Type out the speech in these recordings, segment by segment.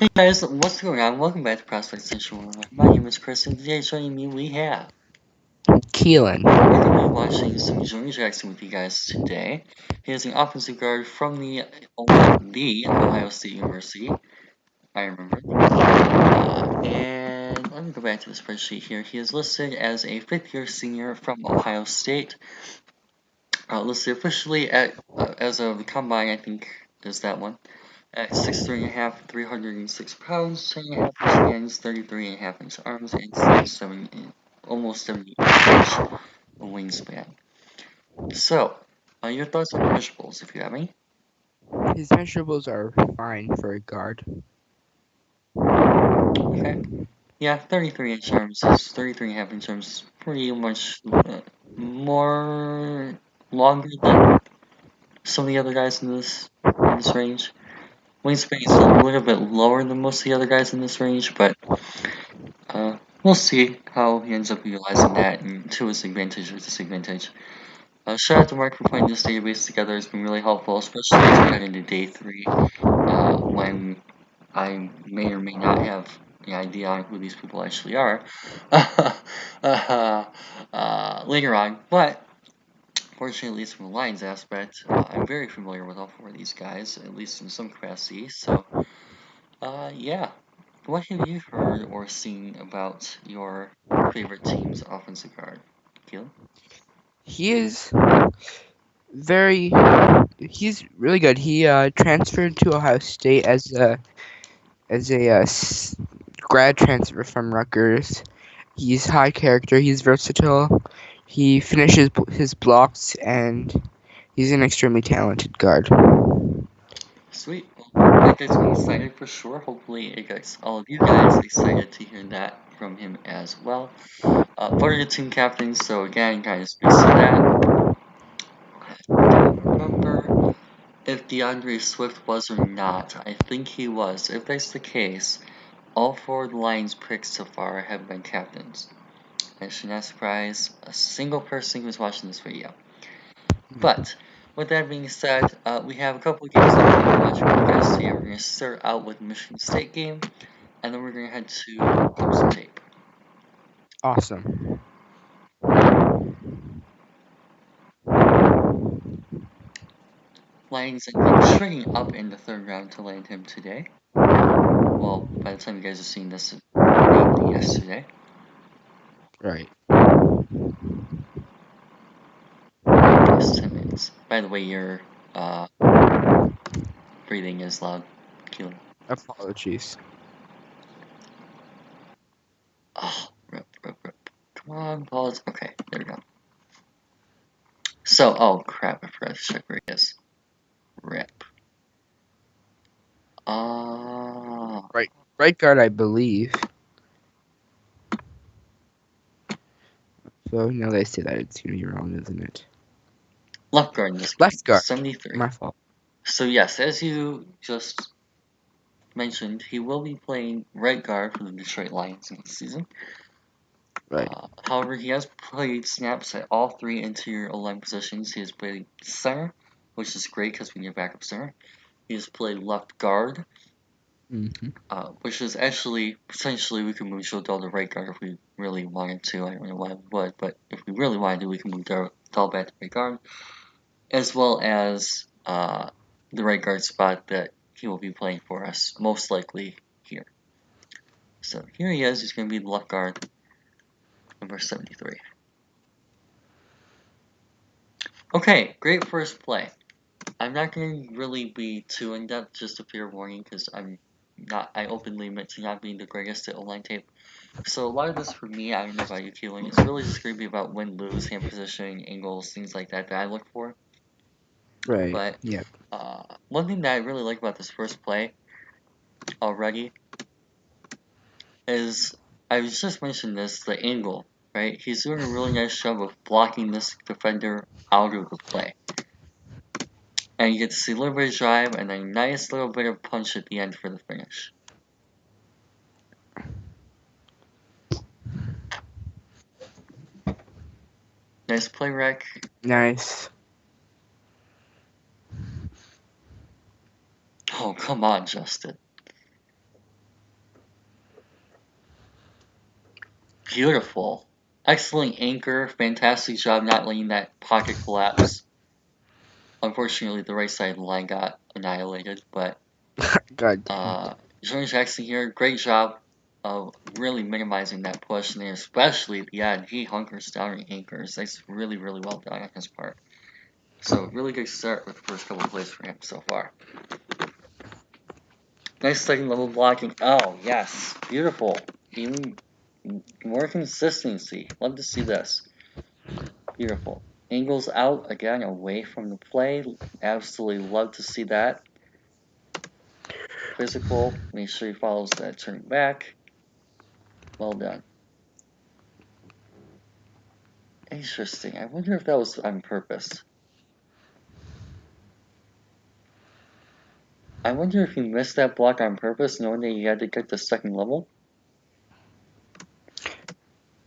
Hey guys, what's going on? Welcome back to Prospect Central. My name is Chris, and today joining me we have. Keelan. We're going to be watching some Jonah Jackson with you guys today. He is an offensive guard from the Ohio State University. I remember. And let me go back to the spreadsheet here. He is listed as a fifth-year senior from Ohio State. Listed officially at as of the combine, I think is that one. At 6'3.5", 306 pounds, 10.5 inch hands, 33.5 inch arms, and 78 inch wingspan. So, your thoughts on the measurables, if you have any? His measurables are fine for a guard. Okay. Yeah, 33-inch arms is 33.5 inch arms, pretty much more longer than some of the other guys in this range. Wingspan is a little bit lower than most of the other guys in this range, but we'll see how he ends up utilizing that and to his advantage or disadvantage. Shout out to Mark for putting this database together. It's been really helpful, especially as we head into day 3, when I may or may not have any idea on who these people actually are later on. But fortunately, at least from the Lions aspect, I'm very familiar with all 4 of these guys, at least in some capacity. So, yeah. What have you heard or seen about your favorite team's offensive guard? Keelan? He is he's really good. He transferred to Ohio State as a grad transfer from Rutgers. He's high character. He's versatile. He finishes his blocks, and he's an extremely talented guard. Sweet. Well, that gets me excited for sure. Hopefully, it gets all of you guys excited to hear that from him as well. Part of the team captain, so again, kind of speaks to that. I don't remember if DeAndre Swift was or not. I think he was. If that's the case, all 4 of the Lions picks so far have been captains. That should not surprise a single person who's watching this video. But with that being said, we have a couple of games that we're going to watch for you guys today. We're going to start out with the Michigan State game, and then we're going to head to Clemson tape. Awesome. Lions end up trading up in the 3rd round to land him today. Well, by the time you guys are seeing this, it may be yesterday. Right. Yes, 10 minutes. By the way, your breathing is loud. Keelan. Apologies. Oh, rip. Come on, pause. Okay, there we go. So, oh crap, I forgot to check where he is. Rip. Right guard, I believe. So now that I say that, it's gonna be wrong, isn't it? Left guard in this game. Left guard. 73. My fault. So yes, as you just mentioned, he will be playing right guard for the Detroit Lions next season. Right. However, he has played snaps at all 3 interior O-line positions. He has played center, which is great because we need a backup center. He has played left guard, which is actually potentially we could move Joe Dahl to right guard if we really wanted to. I don't know why we would, but if we really wanted to, we can move Dahl back to right guard, as well as the right guard spot that he will be playing for us, most likely here. So here he is. He's going to be the left guard, number 73. Okay, great first play. I'm not going to really be too in-depth, just a fair warning, because I openly admit to not being the greatest at O-line tape. So a lot of this for me, I don't know about you, Keelan, it's really just going to be about win-lose, hand positioning, angles, things like that I look for. Right. But Yep. one thing that I really like about this first play already is, I was just mentioning this, the angle, right? He's doing a really nice job of blocking this defender out of the play. And you get to see a little bit of drive and a nice little bit of punch at the end for the finish. Nice play, Rec. Nice. Oh, come on, Justin. Beautiful. Excellent anchor. Fantastic job not letting that pocket collapse. Unfortunately, the right side of the line got annihilated, but God dang. Jonah Jackson here, great job of really minimizing that push, and especially at the end, he hunkers down and anchors. That's really, really well done on his part. So, really good start with the first couple of plays for him so far. Nice second level blocking. Oh, yes. Beautiful. Even more consistency. Love to see this. Beautiful. Angles out, again, away from the play. Absolutely love to see that. Physical. Make sure he follows that turn back. Well done. Interesting. I wonder if that was on purpose. I wonder if he missed that block on purpose, knowing that he had to get the second level.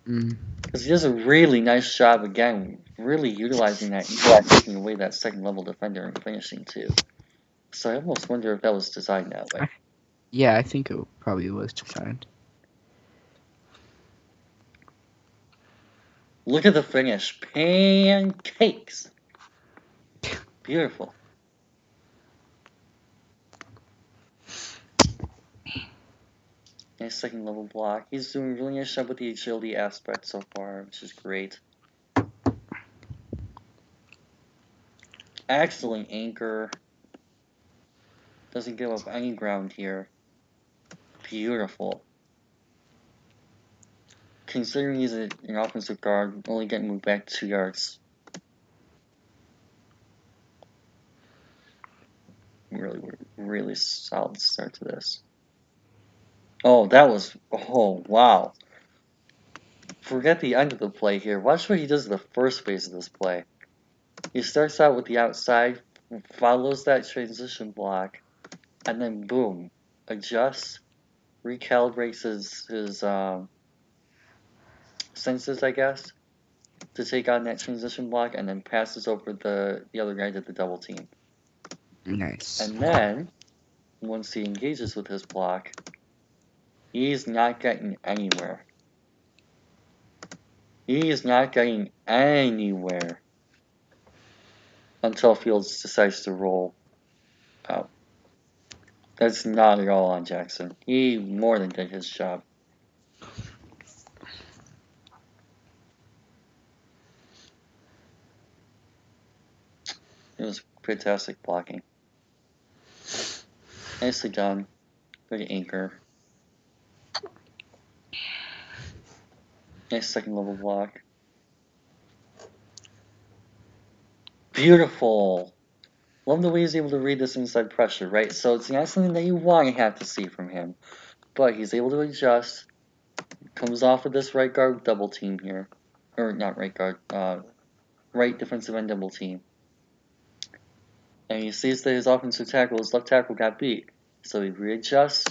Because he does a really nice job, again, really utilizing that and taking away that second level defender and finishing too. So I almost wonder if that was designed that way. Yeah, I think it probably was designed. Look at the finish. Pancakes. Beautiful. Nice second level block. He's doing a really nice job with the agility aspect so far, which is great. Excellent anchor. Doesn't give up any ground here. Beautiful. Considering he's an offensive guard, only getting moved back 2 yards. Really solid start to this. Oh, wow. Forget the end of the play here. Watch what he does in the first phase of this play. He starts out with the outside, follows that transition block, and then boom, adjusts, recalibrates his senses, I guess, to take on that transition block, and then passes over the other guy to the double team. Nice. And then, once he engages with his block, he's not getting anywhere. He is not getting anywhere until Fields decides to roll out. That's not at all on Jackson. He more than did his job. It was fantastic blocking. Nicely done. Good anchor. Nice second level block. Beautiful. Love the way he's able to read this inside pressure, right? So it's not something that you want to have to see from him. But he's able to adjust. Comes off of this right guard double team here. Or not right guard, right defensive end double team. And he sees that his offensive tackle, his left tackle, got beat. So he readjusts,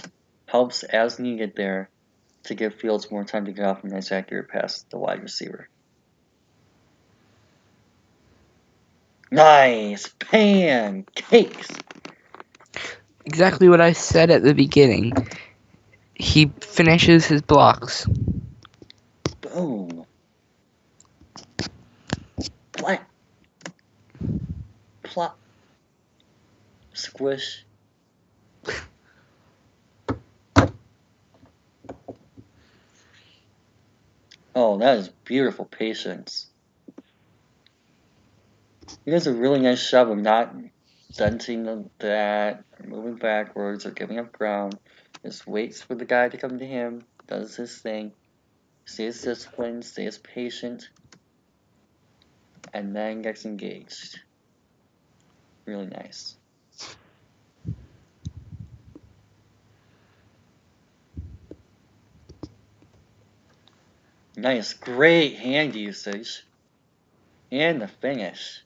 helps as needed there to give Fields more time to get off a nice accurate pass to the wide receiver. Nice pancakes. Exactly what I said at the beginning. He finishes his blocks. Boom. Plap. Plop. Squish. Oh, that is beautiful patience. He does a really nice job of not denting that, or moving backwards, or giving up ground. Just waits for the guy to come to him, does his thing, stays disciplined, stays patient, and then gets engaged. Really nice. Nice, great hand usage. And the finish.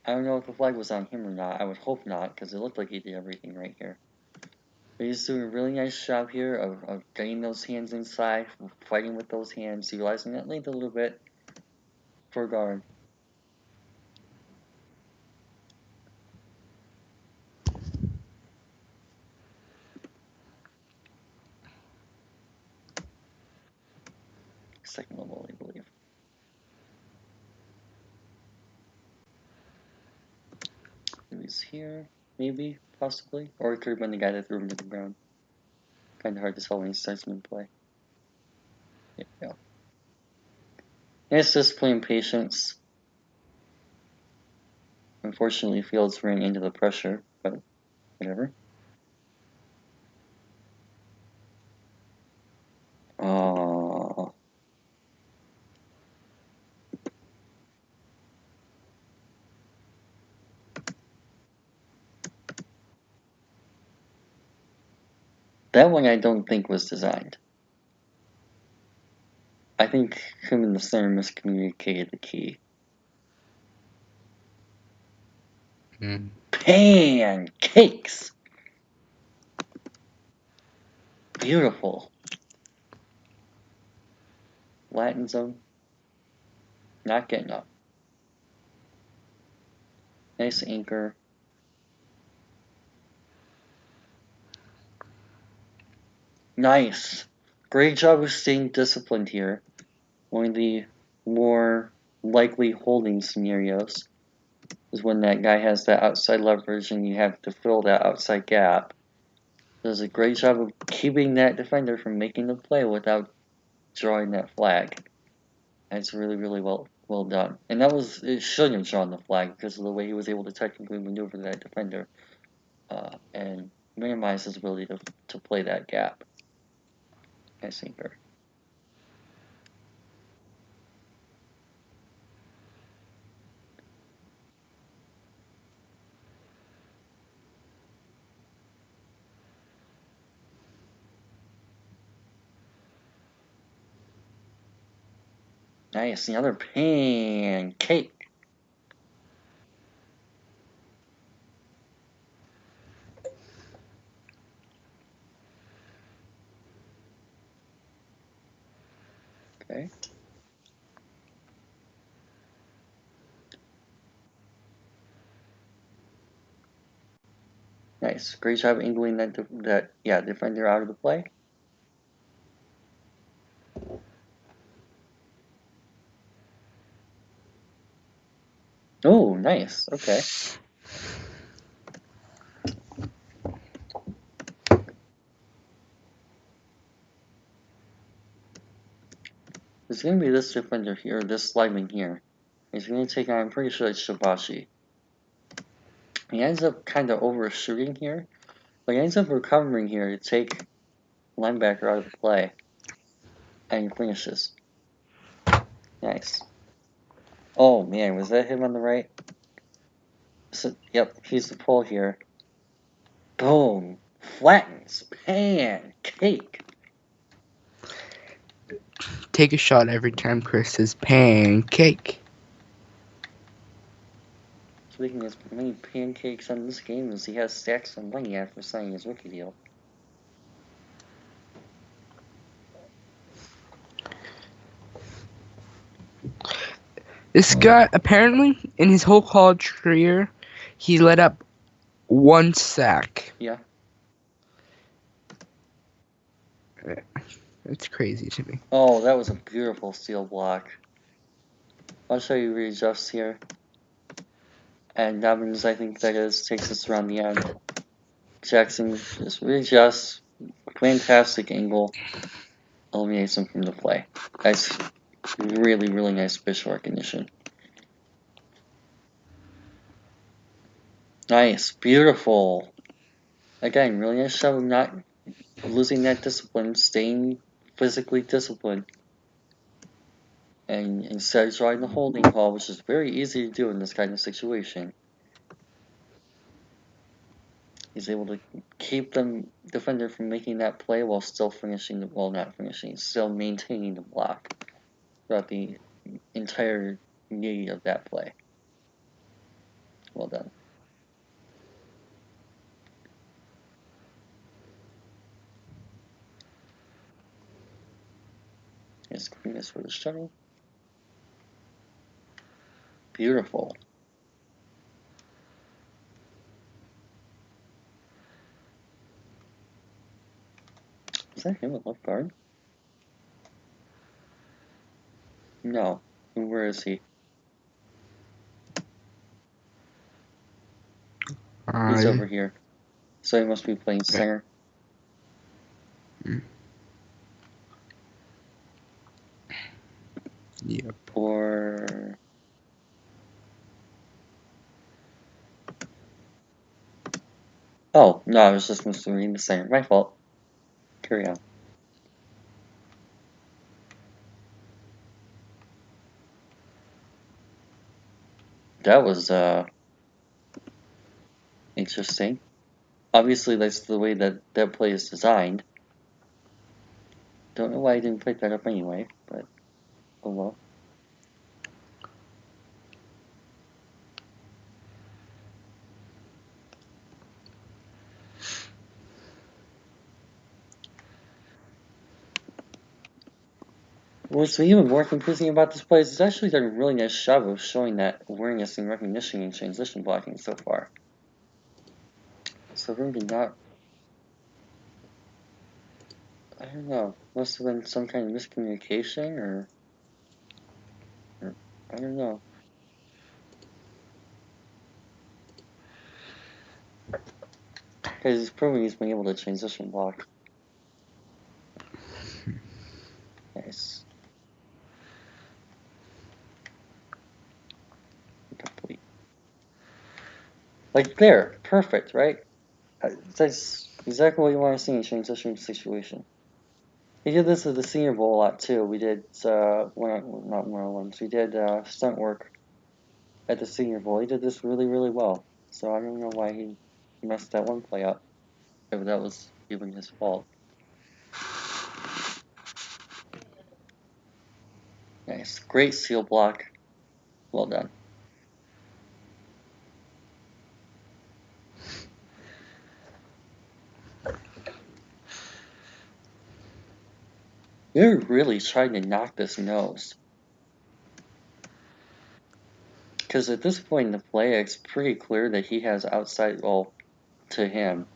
I don't know if the flag was on him or not. I would hope not, because it looked like he did everything right here. But he's doing a really nice job here of getting those hands inside, fighting with those hands, utilizing that length a little bit for guard. second level, I believe. He's here, maybe, possibly. Or it could have been the guy that threw him to the ground. Kind of hard to tell when he starts in play. There you go. Nice discipline and patience. Unfortunately, Fields ran into the pressure, but whatever. Oh. That one I don't think was designed. I think him and the center miscommunicated the key. Pancakes! Beautiful. Latin zone. Not getting up. Nice anchor. Nice. Great job of staying disciplined here. One of the more likely holding scenarios is when that guy has that outside leverage and you have to fill that outside gap. Does a great job of keeping that defender from making the play without drawing that flag. That's really, really well done. And it shouldn't have drawn the flag because of the way he was able to technically maneuver that defender and minimize his ability to play that gap. Nice anchor. Nice, another pancake. Okay. Nice, great job angling that defender out of the play. Oh, nice. Okay. It's going to be this defender here, this lineman here. He's going to take on, I'm pretty sure it's Shibashi. He ends up kind of overshooting here, but he ends up recovering here to take linebacker out of the play. And he finishes. Nice. Oh man, was that him on the right? So, yep, he's the pull here. Boom. Flattens. Pancake. Take a shot every time Chris says pancake. He's making as many pancakes on this game as he has stacks of money after signing his rookie deal. This guy, apparently, in his whole college career, he let up one sack. Yeah. That's crazy to me. Oh, that was a beautiful steal block. I'll show you readjusts here. And Dobbins, I think that is, takes us around the end. Jackson just readjusts. Fantastic angle. Eliminates him from the play. That's really, really nice visual recognition. Nice. Beautiful. Again, really nice job of not losing that discipline, staying physically disciplined. And instead of drawing the holding call, which is very easy to do in this kind of situation, he's able to keep the defender from making that play while still still maintaining the block throughout the entire need of that play. Well done. Nice cleanness for the shuttle. Beautiful. Is that him at left guard? No. Where is he? He's over here. So he must be playing center. Yep. Or... Oh, no, I was just supposed to read the center. My fault. Carry on. That was, interesting. Obviously, that's the way that that play is designed. Don't know why I didn't pick that up anyway, but oh well. What's even more confusing about this play is it's actually done a really nice job of showing that awareness and recognition and transition blocking so far. So really not... I don't know. Must have been some kind of miscommunication or I don't know. Because he's proving he's been able to transition block. Nice. Complete. Like there, perfect, right? That's exactly what you want to see in a transition situation. He did this at the Senior Bowl a lot too. We did not one-on-ones. We did stunt work at the Senior Bowl. He did this really, really well. So I don't know why he messed that one play up. If that was even his fault. Nice, great seal block. Well done. You're really trying to knock this nose. Because at this point in the play, it's pretty clear that he has outside, well, to him,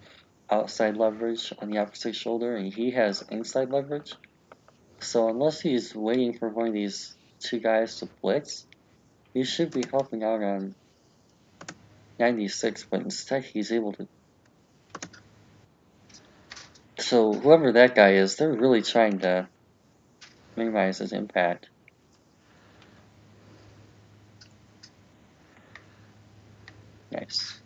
outside leverage on the opposite shoulder, and he has inside leverage. So unless he's waiting for one of these two guys to blitz, he should be helping out on 96, but instead he's able to... So whoever that guy is, they're really trying to minimize his impact. Nice.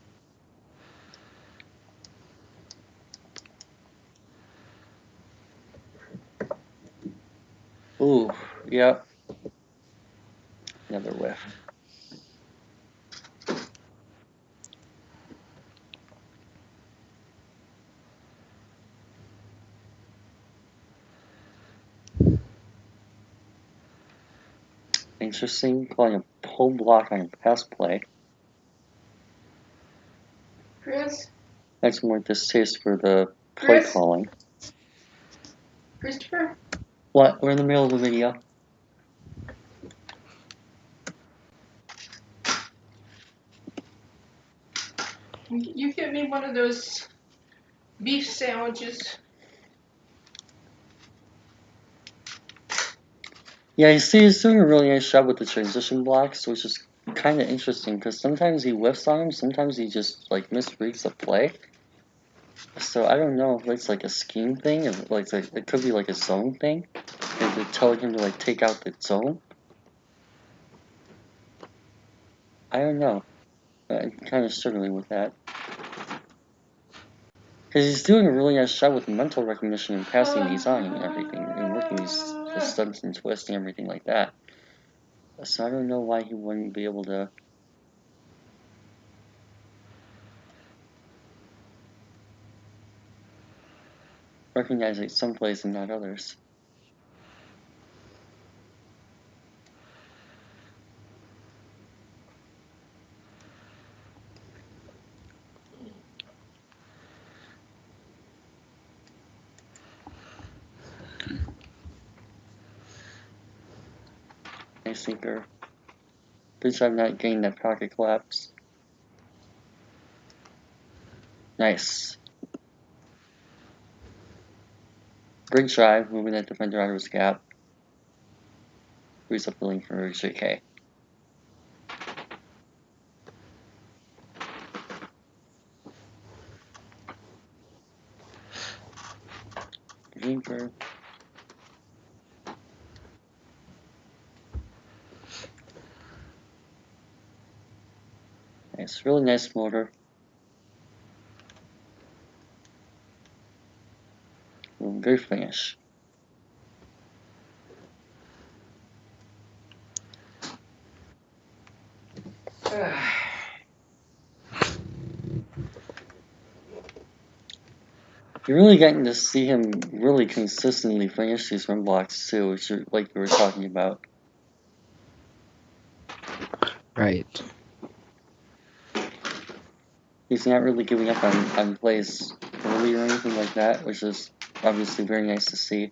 Ooh, yep. Another whiff. Interesting, calling a pull block on a pass play. Chris? That's more distaste for the play Chris? calling. Christopher? What? We're in the middle of the video. You get me one of those beef sandwiches. Yeah, you see, he's doing a really nice job with the transition blocks, which is kind of interesting because sometimes he whiffs on them, sometimes he just like misreads the play. So I don't know if it's like a scheme thing, if like it could be like a zone thing, if they're telling him to like take out the zone. I don't know. I'm kind of struggling with that. Because he's doing a really nice job with mental recognition and passing these on and everything, and working these the stunts and twists and everything like that. So I don't know why he wouldn't be able to recognize it some plays and not others. Nice thinker. Good job not getting that pocket collapse. Nice. Great drive, moving that defender out of his gap. Who's up the link for JK? Greenberg. Nice, really nice motor. Good finish. You're really getting to see him really consistently finish these run blocks too, which are, like we were talking about. Right. He's not really giving up on plays early or anything like that, which is obviously very nice to see.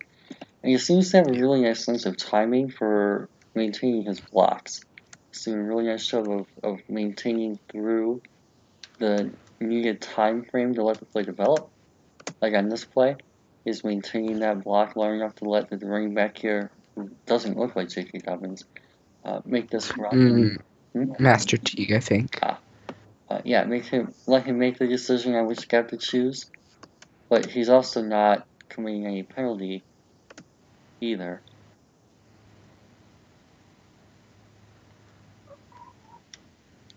And he seems to have a really nice sense of timing for maintaining his blocks. He's doing a really nice job of maintaining through the needed time frame to let the play develop. Like on this play, he's maintaining that block long enough to let the running back here, who doesn't look like J.K. Dobbins, make this run. Master Teague, I think. Yeah, let him make the decision on which gap to choose, but he's also not committing any penalty either.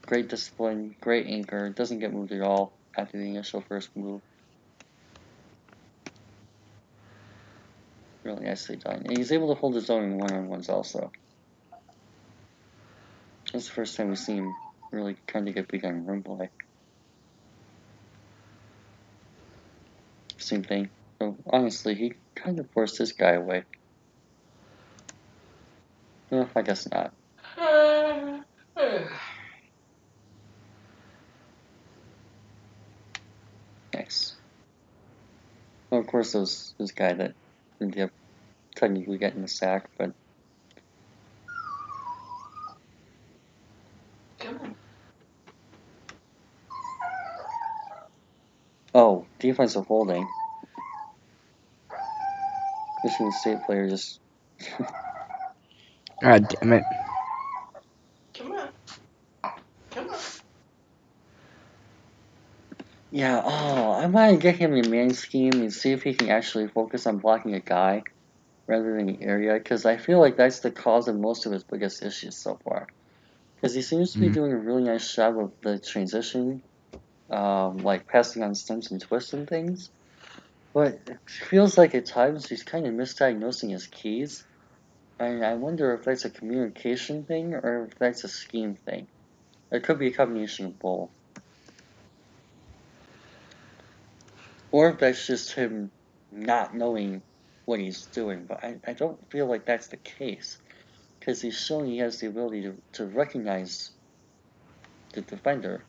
Great discipline, great anchor, doesn't get moved at all after the initial first move. Really nicely done. And he's able to hold his own in one-on-ones also. That's the first time we've seen him really kind of get beat on run play. Same thing. So honestly, he kind of forced this guy away. No, I guess not. Nice. Well, of course, this guy that ended up technically getting the sack, but oh, defensive holding. Michigan State player just. Ah, damn it. Come on. Come on. Yeah, oh, I want to get him in man scheme and see if he can actually focus on blocking a guy rather than the area, because I feel like that's the cause of most of his biggest issues so far. Because he seems to be doing a really nice job of the transition, like passing on stunts and twists and things, but it feels like at times he's kind of misdiagnosing his keys, and I wonder if that's a communication thing or if that's a scheme thing. It could be a combination of both. Or if that's just him not knowing what he's doing, but I don't feel like that's the case, because he's showing he has the ability to recognize the defender.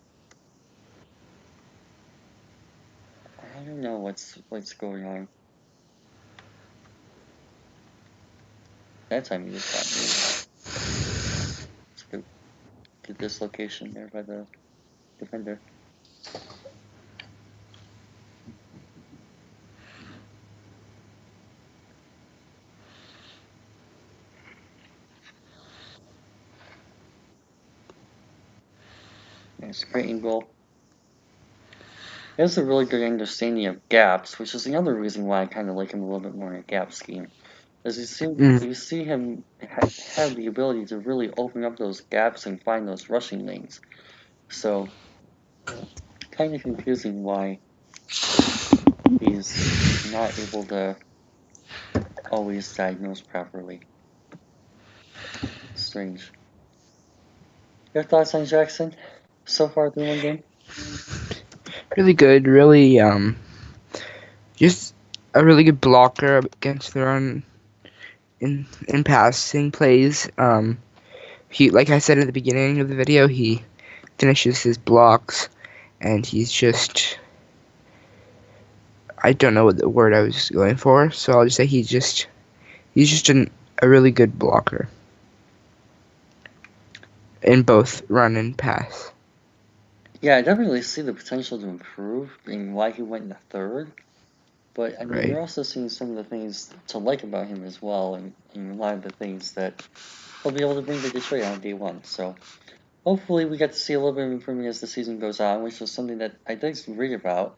I don't know what's going on. That time he just got moved. It's a good dislocation there by the defender. Nice, great angle. He has a really good understanding of gaps, which is another reason why I kind of like him a little bit more in a gap scheme. As you see him have the ability to really open up those gaps and find those rushing lanes. So, kind of confusing why he's not able to always diagnose properly. Strange. Your thoughts on Jackson so far through one game? Really good, really, just a really good blocker against the run in passing plays. He, like I said at the beginning of the video, he finishes his blocks, and he's just, I don't know what the word I was going for, so I'll just say he's just a really good blocker in both run and pass. Yeah, I definitely see the potential to improve and why he went in the third. But I mean, Right. you're also seeing some of the things to like about him as well, and a lot of the things that he'll be able to bring the Detroit on day one. So hopefully we get to see a little bit of improvement as the season goes on, which was something that I did read about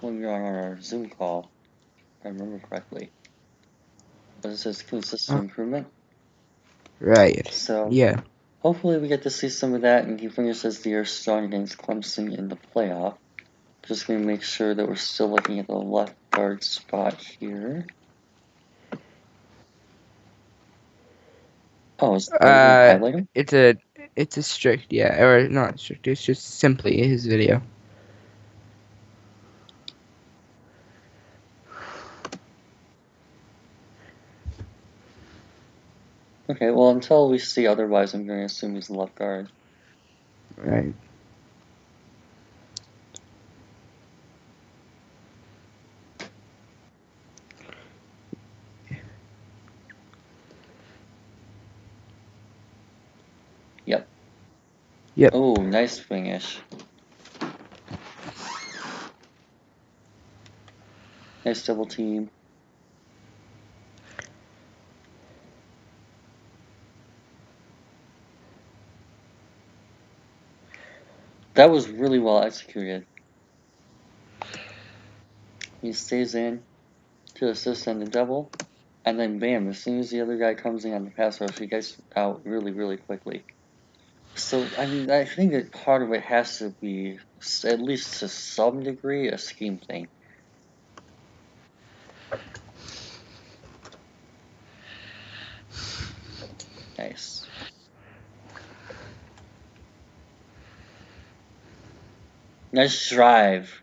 when we were on our Zoom call, if I remember correctly. But it says consistent improvement. Right. So Yeah. hopefully we get to see some of that, and he finishes the year strong against Clemson in the playoff. Just going to make sure that we're still looking at the left guard spot here. Oh, are you going to highlight him? It's a strict, yeah, or not strict. It's just simply his video. Okay, well, until we see otherwise, I'm going to assume he's the left guard. Right. Yep. Yep. Oh, nice finish. Nice double team. That was really well executed. He stays in to assist on the double, and then bam, as soon as the other guy comes in on the pass rush, he gets out really, really quickly. So, I mean, I think that part of it has to be, at least to some degree, a scheme thing. Nice. Nice drive.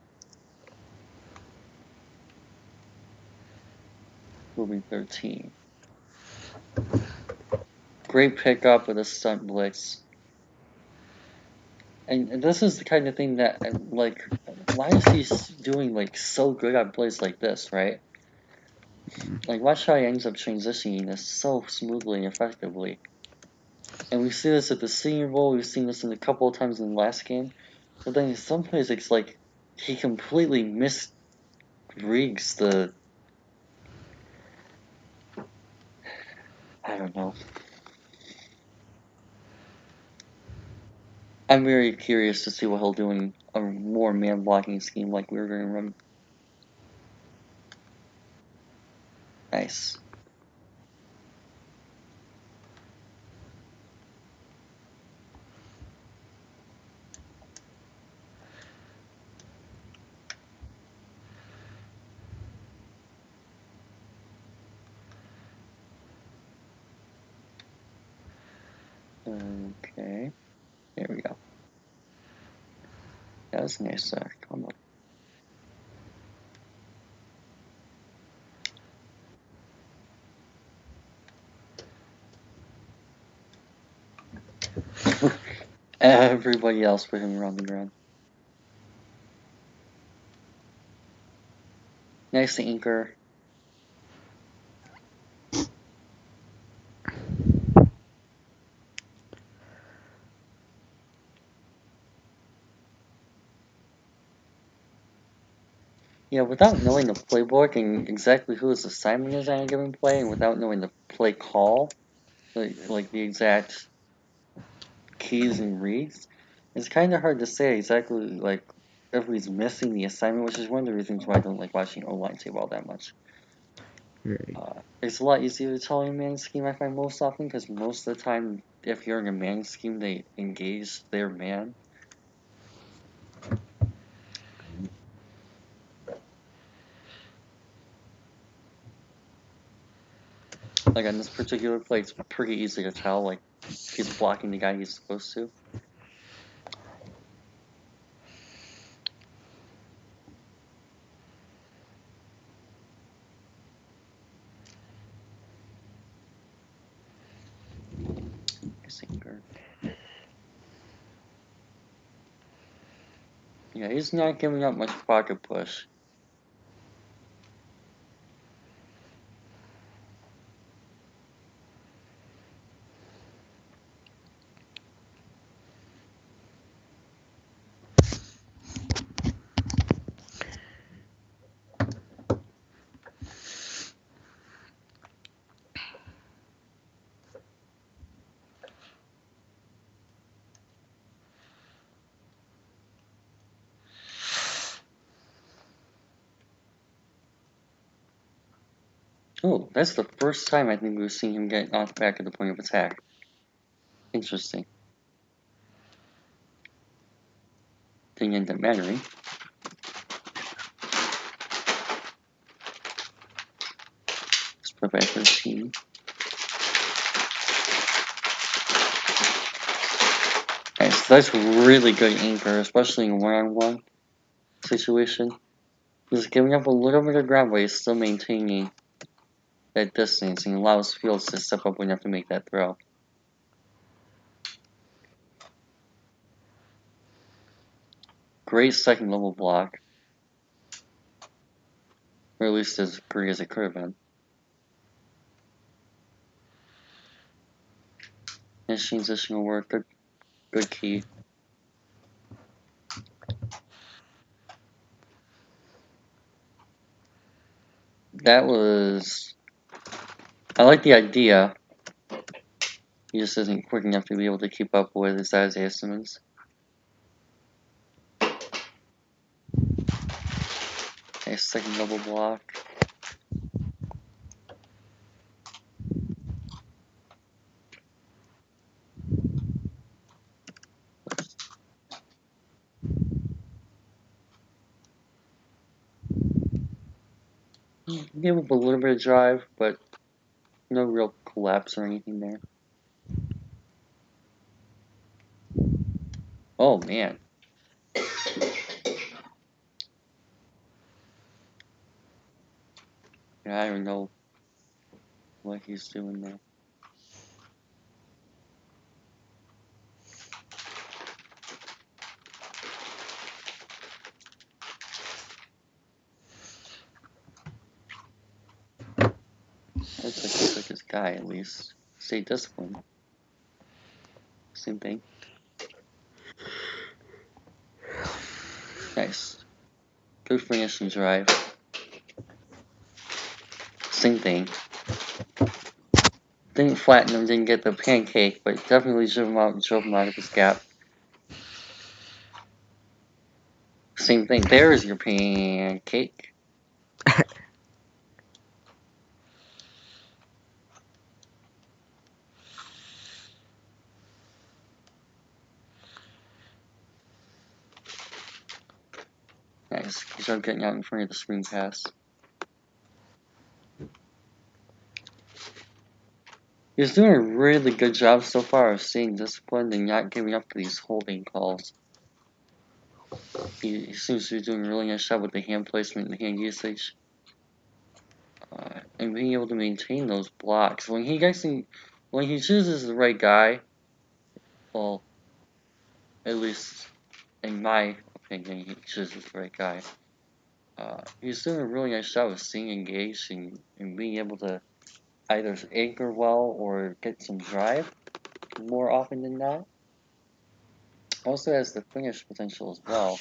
Moving 13. Great pickup with a stunt blitz. And this is the kind of thing that, like, why is he doing, like, so good on plays like this, right? Like, watch how he ends up transitioning this so smoothly and effectively. And we see this at the Senior Bowl, we've seen this in a couple of times in the last game. But then in some plays, it's like he completely misreads the. I don't know. I'm very curious to see what he'll do in a more man blocking scheme like we were going to run. Nice. Okay. There we go. That was a nice combo. Everybody else put him around the ground. Nice anchor. Yeah, without knowing the playbook and exactly who his assignment is on a given play, and without knowing the play call, like the exact keys and reads, it's kind of hard to say exactly like if he's missing the assignment, which is one of the reasons why I don't like watching O-line tape all that much. Right. It's a lot easier to tell a man scheme, I find, most often, because most of the time, if you're in a man scheme, they engage their man. Like on this particular play, it's pretty easy to tell, like, he's blocking the guy he's supposed to. Yeah, he's not giving up much pocket push. Oh, that's the first time I think we've seen him get knocked back at the point of attack. Interesting. Didn't end up mattering. Split by 13. Nice. That's really good anchor, especially in one-on-one situation. He's giving up a little bit of ground, but he's still maintaining that distance and allows Fields to step up when you have to make that throw. Great second level block. Or at least as great as it could have been. Nice transitional work, good key. That was... I like the idea. He just isn't quick enough to be able to keep up with his Isaiah Simmons. Nice second level block. Gave up a little bit of drive, but no real collapse or anything there. Oh man. Yeah, I don't know what he's doing there. Looks like he took his guy at least. Stay disciplined. Same thing. Nice. Good finishing drive. Same thing. Didn't flatten him, didn't get the pancake, but definitely drove him out of his gap. Same thing. There's your pancake. Nice. Good job getting out in front of the screen pass. He's doing a really good job so far of staying disciplined and not giving up to these holding calls. He seems to be doing a really nice job with the hand placement and the hand usage. And being able to maintain those blocks. When he chooses the right guy, well, at least in my opinion, he chooses the right guy. He's doing a really nice job of staying engaged and being able to either anchor well or get some drive more often than not. Also has the finish potential as well.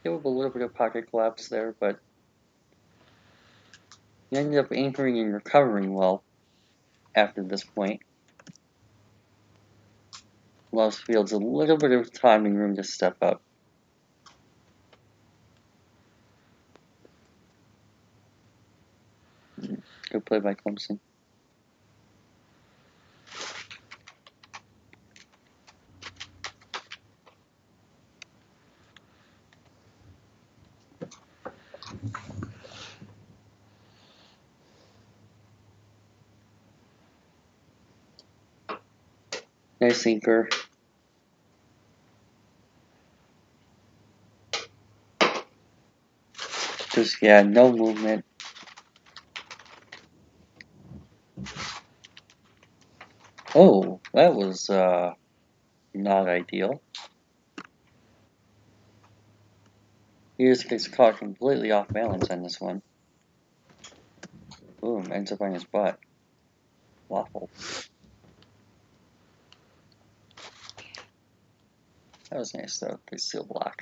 Gave up a little bit of pocket collapse there, but he ended up anchoring and recovering well after this point. Allows Fields a little bit of time and room to step up. Good play by Clemson. Nice anchor. Just, yeah, no movement. Oh, that was not ideal. He just gets caught completely off balance on this one. Boom, ends up on his butt. Waffle. That was nice though. Good seal block.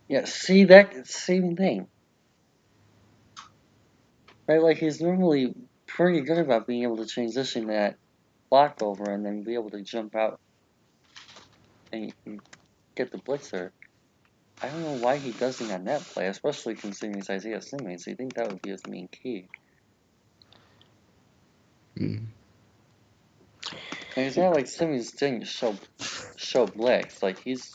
Yeah, see that same thing. Right, like he's normally pretty good about being able to transition that block over and then be able to jump out and get the blitzer. I don't know why he doesn't on that play, especially considering it's Isaiah Simmons. You think that would be his main key. Mm. And it's not like Simmons didn't show blitz. Like he's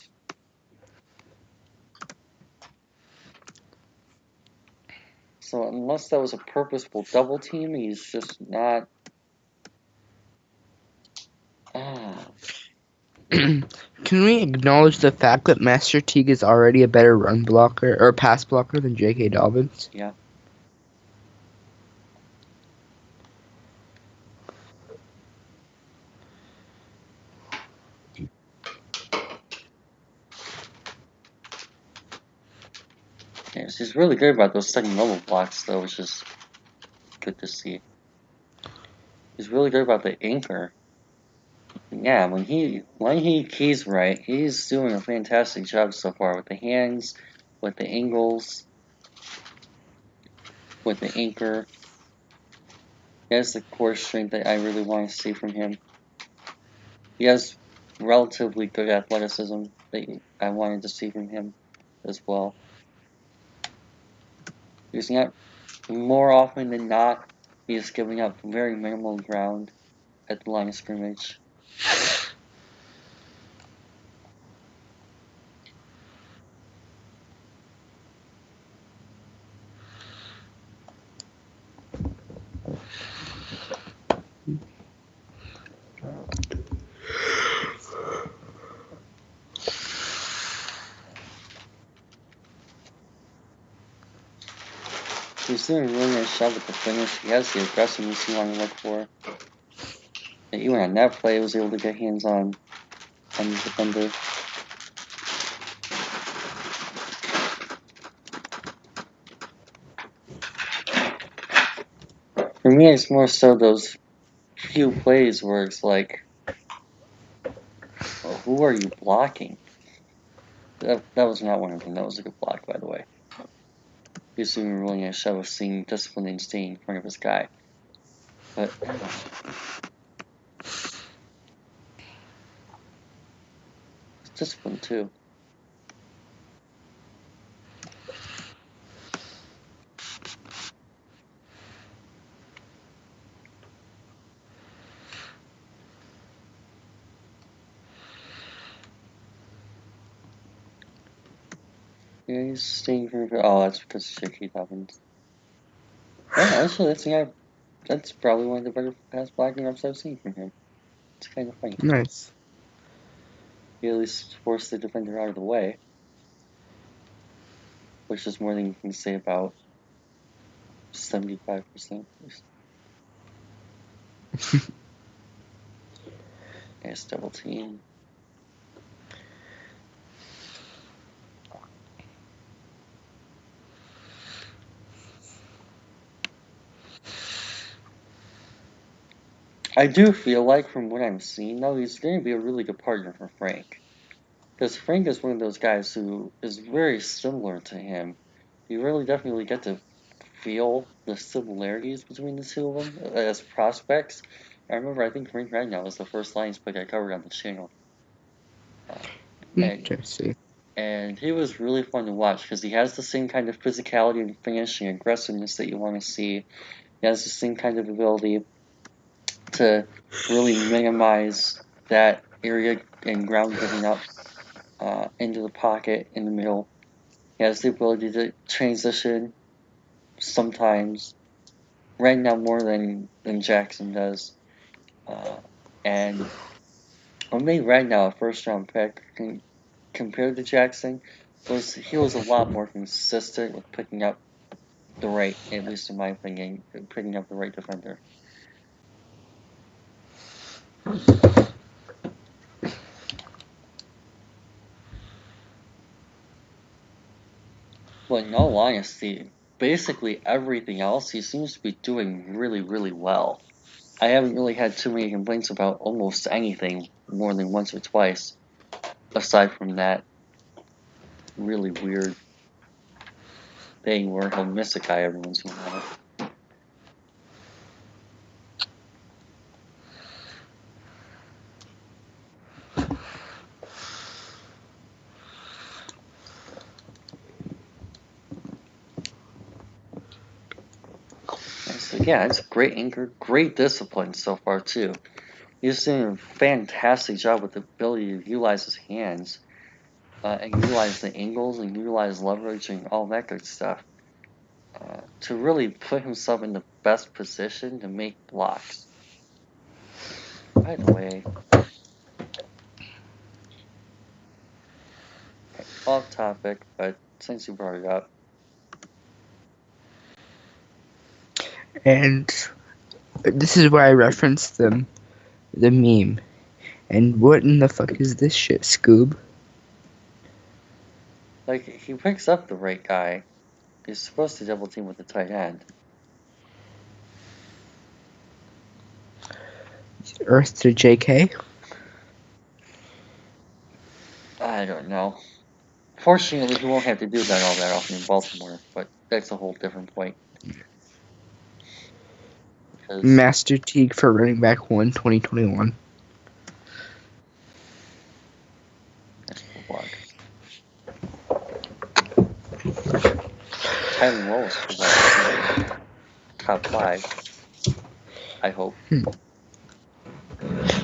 so unless that was a purposeful double team, he's just not. Can we acknowledge the fact that Master Teague is already a better run blocker or pass blocker than J.K. Dobbins? Yeah. Yes, he's really good about those second level blocks though, which is good to see. He's really good about the anchor. Yeah, when he keys right, he's doing a fantastic job so far with the hands, with the angles, with the anchor. That's the core strength that I really want to see from him. He has relatively good athleticism that I wanted to see from him as well. He's not more often than not, he is giving up very minimal ground at the line of scrimmage. He's doing a really nice job with the finish. He has the aggressiveness you want to look for. And even on that play, he was able to get hands on the defender. For me, it's more so those few plays where it's like, oh, who are you blocking? That was not one of them. That was a good block, by the way. He's doing a really nice job of seeing discipline and staying in front of his guy. But it's discipline too. Yeah, he's staying in front of. Oh, that's because of J.K. Dobbins. Yeah, actually, that's probably one of the better pass blocking reps I've seen from him. It's kind of funny. Nice. He at least forced the defender out of the way, which is more than you can say about 75%. Nice double team. I do feel like, from what I'm seeing, though, he's going to be a really good partner for Frank. Because Frank is one of those guys who is very similar to him. You really definitely get to feel the similarities between the two of them as prospects. I remember, I think Frank Ragnow was the first Lions pick I covered on the channel. Interesting. And he was really fun to watch because he has the same kind of physicality and finishing aggressiveness that you want to see. He has the same kind of ability to really minimize that area and ground giving up into the pocket in the middle. He has the ability to transition sometimes, right now more than Jackson does. And what made right now a first round pick compared to Jackson was he was a lot more consistent with picking up the right, at least in my opinion, picking up the right defender. But in all honesty, basically everything else he seems to be doing really, really well. I haven't really had too many complaints about almost anything more than once or twice, aside from that really weird thing where he'll miss a guy every once in a while. So yeah, it's great anchor, great discipline so far too. He's doing a fantastic job with the ability to utilize his hands, and utilize the angles and utilize leverage and all that good stuff, to really put himself in the best position to make blocks. By the way, off topic, but since you brought it up, And this is where I referenced the meme. And what in the fuck is this shit, Scoob? like he picks up the right guy. He's supposed to double team with the tight end. Earth to JK? I don't know. Fortunately, he won't have to do that all that often in Baltimore, but that's a whole different point. Because Master Teague for running back 1, 2021. that's the block. Tylen Wallace for that top 5. I hope.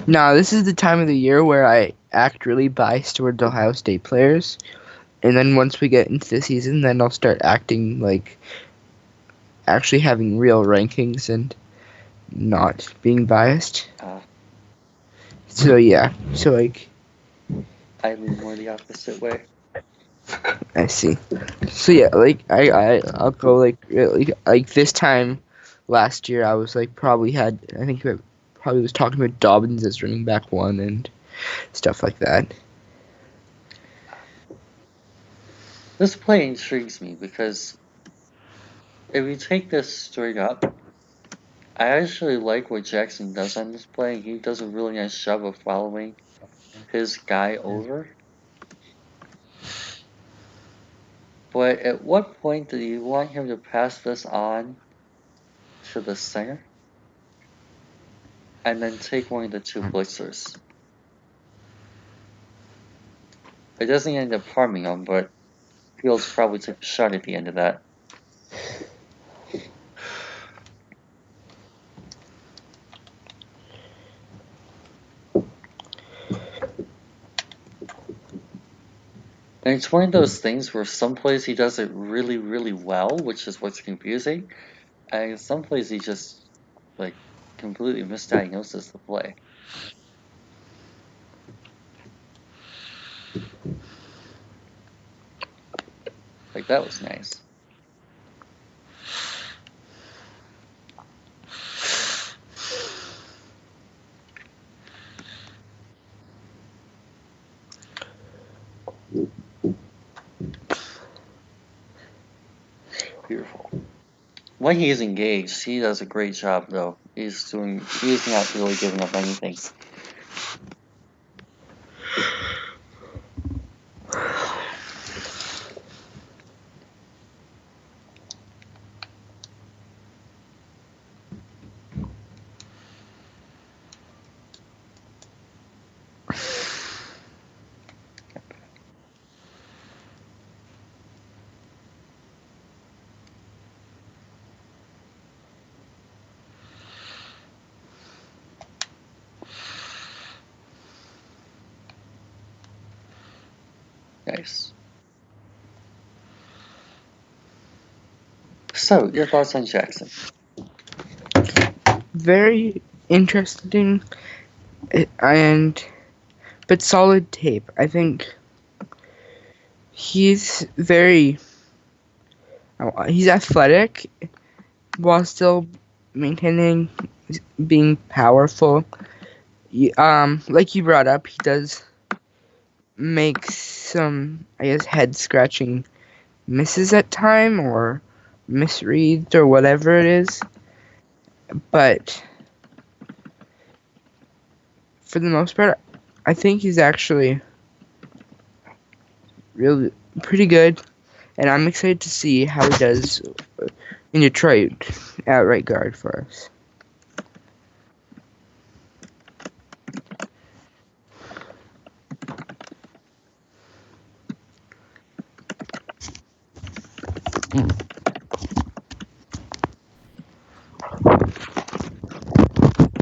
Now, this is the time of the year where I act really biased towards Ohio State players. And then once we get into the season, then I'll start acting like actually having real rankings and not being biased. So, yeah. So, like, I lean more the opposite way. I see. So, yeah, like, I'll go, like this time last year, I was, like, I think I probably was talking about Dobbins as running back 1 and stuff like that. This play intrigues me because if you take this straight up, I actually like what Jackson does on this play. He does a really nice job of following his guy over. But at what point do you want him to pass this on to the center and then take one of the 2 blitzers? It doesn't end up harming him, but Fields probably took a shot at the end of that. And it's one of those things where some plays he does it really, really well, which is what's confusing. And some plays he just, like, completely misdiagnoses the play. Like, that was nice. Beautiful. When he is engaged, he does a great job, though. He's not really giving up anything. Nice. So, your thoughts on Jackson? Very interesting but solid tape. I think he's athletic while still maintaining being powerful. Like you brought up, he does make some, I guess, head scratching misses at time or misreads or whatever it is. But for the most part, I think he's actually really pretty good, and I'm excited to see how he does in Detroit at right guard for us.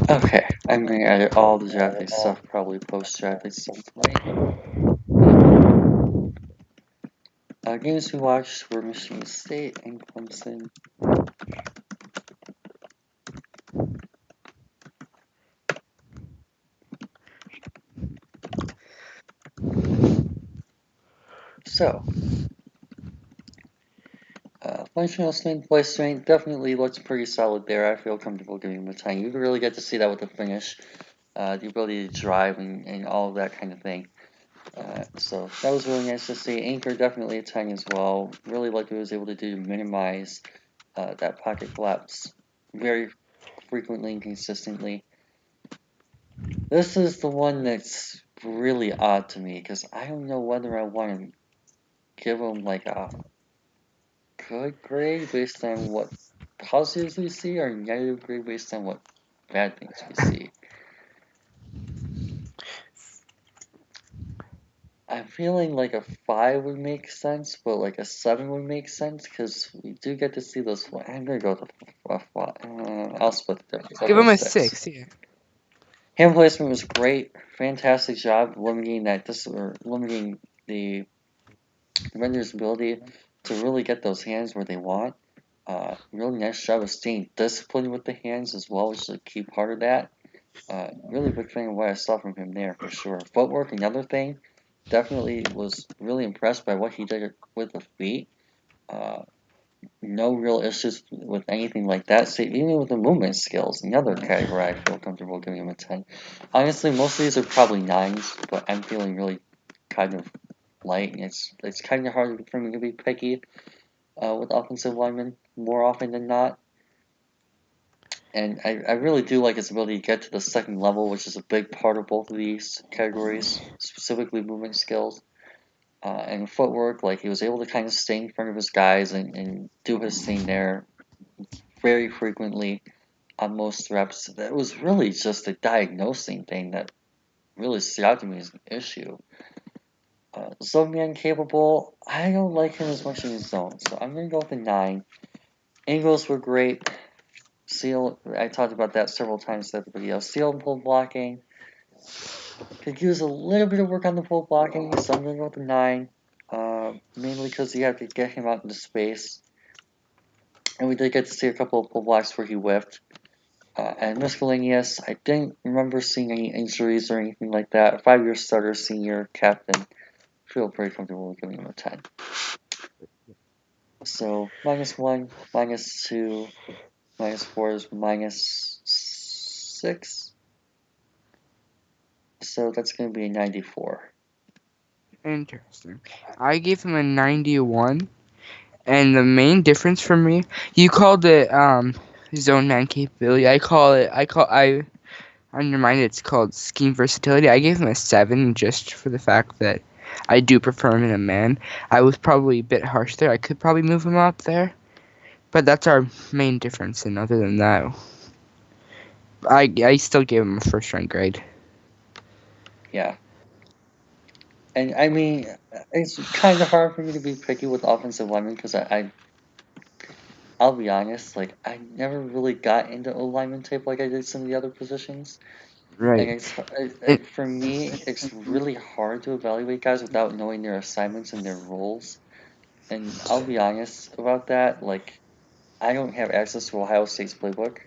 Okay, I'm going to edit all the draft day stuff, probably post-draft at some point. Games we watched were Michigan State and Clemson. So, functional strength, play strength definitely looks pretty solid there. I feel comfortable giving him a 10. You can really get to see that with the finish, the ability to drive and all of that kind of thing. So that was really nice to see. Anchor definitely a 10 as well. Really like what he was able to do to minimize that pocket collapse very frequently and consistently. This is the one that's really odd to me because I don't know whether I want to give him like a good grade based on what positives we see or negative grade based on what bad things we see. I'm feeling like a 5 would make sense, but like a 7 would make sense because we do get to see those. I'm gonna go with I'll split the difference. I'll Give go him a 6. 6, yeah. Hand placement was great, fantastic job limiting limiting the defender's ability to really get those hands where they want. Really nice job of staying disciplined with the hands as well, which is a key part of that. Really big fan of what I saw from him there for sure. Footwork, another thing. Definitely was really impressed by what he did with the feet. No real issues with anything like that. So even with the movement skills, another category I feel comfortable giving him a 10. Honestly, most of these are probably 9s, but I'm feeling really kind of light. And it's kind of hard for me to be picky with offensive linemen more often than not. And I really do like his ability to get to the second level, which is a big part of both of these categories, specifically movement skills. And footwork, like he was able to kind of stay in front of his guys and do his thing there very frequently on most reps. That was really just a diagnosing thing that really stood out to me as an issue. Zone capable, I don't like him as much in his zone, so I'm going to go with a 9. Angles were great. Seal, I talked about that several times in the video. Seal and pull blocking. Could use a little bit of work on the pull blocking, so I'm going to go with a 9. Mainly because you have to get him out into space. And we did get to see a couple of pull blocks where he whiffed. And miscellaneous, I didn't remember seeing any injuries or anything like that. 5-year starter, senior, captain. Feel pretty comfortable with giving him a 10. So, -1, -2, -4 is -6. So that's going to be a 94. Interesting. I gave him a 91, and the main difference for me, you called it zone man capability. I'm reminded it's called scheme versatility. I gave him a 7 just for the fact that I do prefer him in a man. I was probably a bit harsh there. I could probably move him up there, but that's our main difference. And other than that, I still gave him a first round grade. Yeah. And I mean, it's kind of hard for me to be picky with offensive linemen because I'll be honest, like I never really got into O lineman tape like I did some of the other positions. Right. And for me, it's really hard to evaluate guys without knowing their assignments and their roles. And I'll be honest about that. Like, I don't have access to Ohio State's playbook.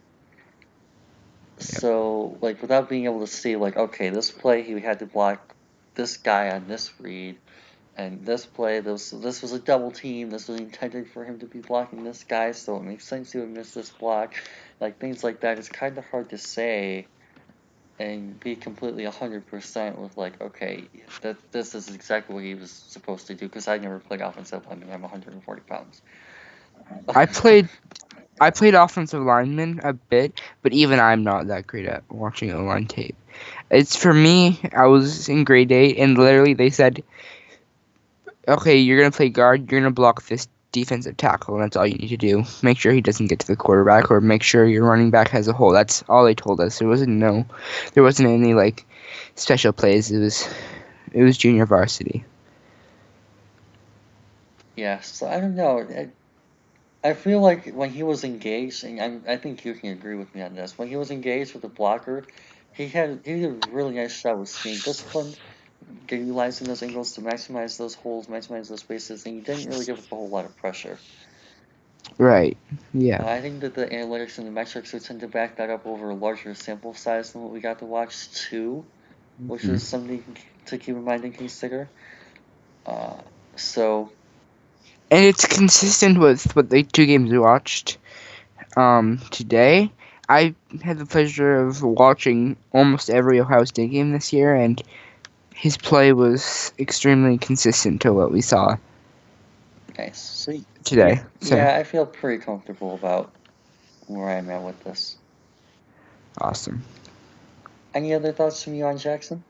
So, like, without being able to see, like, okay, this play he had to block this guy on this read, and this play this was a double team. This was intended for him to be blocking this guy, so it makes sense he would miss this block. Like things like that. It's kind of hard to say and be completely 100% with like, okay, that this is exactly what he was supposed to do. Because I never played offensive lineman. I'm 140 pounds. I played offensive lineman a bit, but even I'm not that great at watching O-line tape. It's for me, I was in grade 8 and literally they said, okay, you're going to play guard, you're going to block this defensive tackle, and that's all you need to do. Make sure he doesn't get to the quarterback or make sure your running back has a hole. That's all they told us. There wasn't any like special plays. It was junior varsity. Yeah, so I don't know. I feel like when he was engaged, and I think you can agree with me on this, when he was engaged with the blocker, he did a really nice job with staying disciplined, utilizing those angles to maximize those holes, maximize those spaces, and he didn't really give up a whole lot of pressure. Right. Yeah. I think that the analytics and the metrics would tend to back that up over a larger sample size than what we got to watch too, which Mhm. is something to keep in mind and consider. Uh, so And it's consistent with what the 2 games we watched today. I had the pleasure of watching almost every Ohio State game this year, and his play was extremely consistent to what we saw nice. So today. So yeah, I feel pretty comfortable about where I'm at with this. awesome. Any other thoughts from you on Jackson?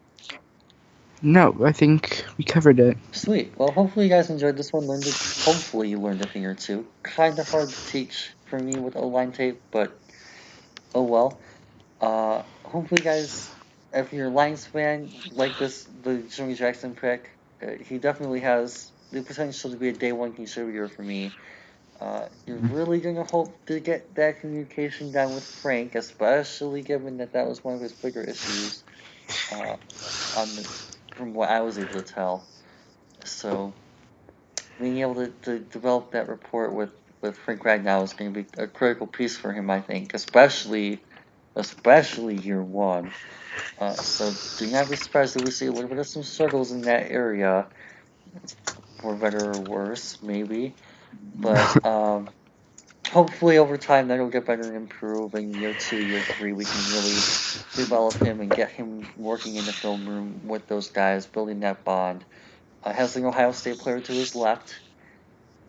No, I think we covered it. Sweet. Well, hopefully you guys enjoyed this one. Hopefully you learned a thing or two. Kind of hard to teach for me with O-line tape, but oh well. Hopefully, guys, if you're a Lions fan, like the Jonah Jackson pick, he definitely has the potential to be a day one contributor for me. You're really gonna hope to get that communication down with Frank, especially given that that was one of his bigger issues. Uh, on the from what I was able to tell. So being able to develop that rapport with Frank Ragnow is going to be a critical piece for him, I think, especially year one. So do not be surprised if we see a little bit of some struggles in that area, for better or worse, maybe. But hopefully over time that'll get better and improve. In year 2, year 3, we can really develop him and get him working in the film room with those guys, building that bond. Has an Ohio State player to his left,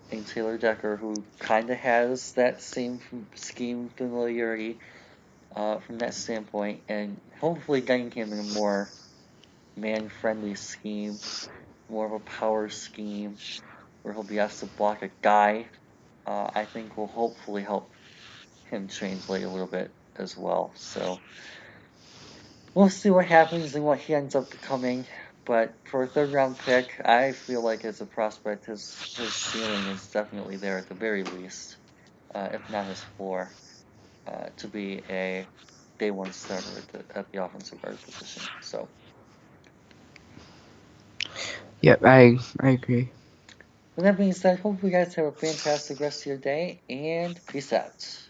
in Taylor Decker, who kind of has that same scheme familiarity from that standpoint, and hopefully getting him in a more man-friendly scheme, more of a power scheme, where he'll be asked to block a guy, I think will hopefully help him translate a little bit as well. So we'll see what happens and what he ends up becoming. But for a third round pick, I feel like as a prospect, his ceiling is definitely there at the very least, if not his floor, to be a day one starter at the offensive guard position. So Yep, I agree. with that being said, hope you guys have a fantastic rest of your day and peace out.